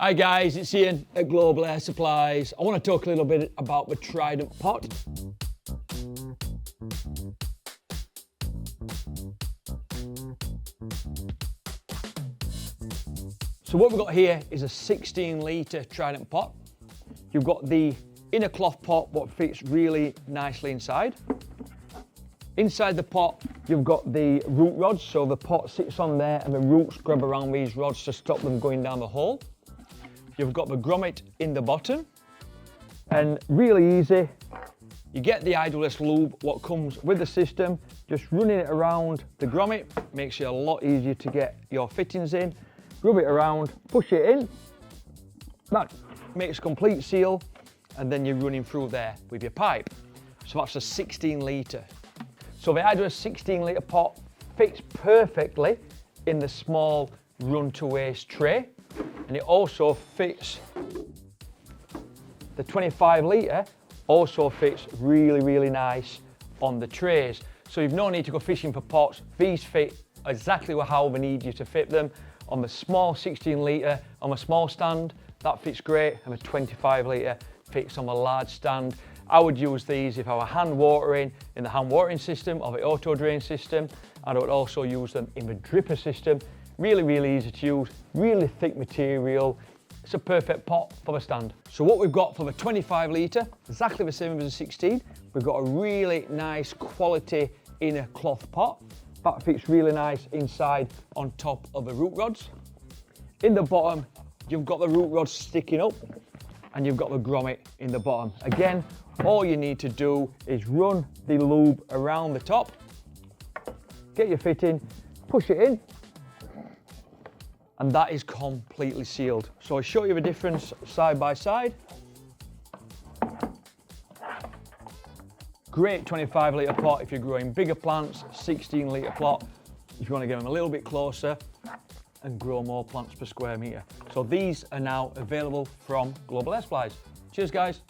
Hi guys, it's Ian at Global Air Supplies. I want to talk a little bit about the Trident pot. So what we've got here is a 16 litre Trident pot. You've got the inner cloth pot what fits really nicely inside. Inside the pot, you've got the root rods, so the pot sits on there and the roots grab around these rods to stop them going down the hole. You've got the grommet in the bottom, and really easy. You get the IWS lube, what comes with the system, just running it around the grommet makes it a lot easier to get your fittings in. Rub it around, push it in, that makes a complete seal, and then you're running through there with your pipe. So that's a 16 litre. So the IWS 16 litre pot fits perfectly in the small run to waste tray. And it also fits, the 25 litre also fits really nice on the trays. So you've no need to go fishing for pots. These fit exactly how we need you to fit them. On the small 16 litre, on a small stand, that fits great, and the 25 litre fits on the large stand. I would use these if I were hand watering in the hand watering system or the auto drain system, and I would also use them in the dripper system. Really easy to use, really thick material. It's a perfect pot for the stand. So what we've got for the 25 litre, exactly the same as the 16. We've got a really nice quality inner cloth pot. That fits really nice inside on top of the root rods. In the bottom, you've got the root rods sticking up and you've got the grommet in the bottom. Again, all you need to do is run the lube around the top, get your fitting, push it in, and that is completely sealed. So I'll show you the difference side by side. Great 25 litre pot if you're growing bigger plants, 16 litre plot if you want to get them a little bit closer and grow more plants per square metre. So these are now available from Global Air Supplies. Cheers guys.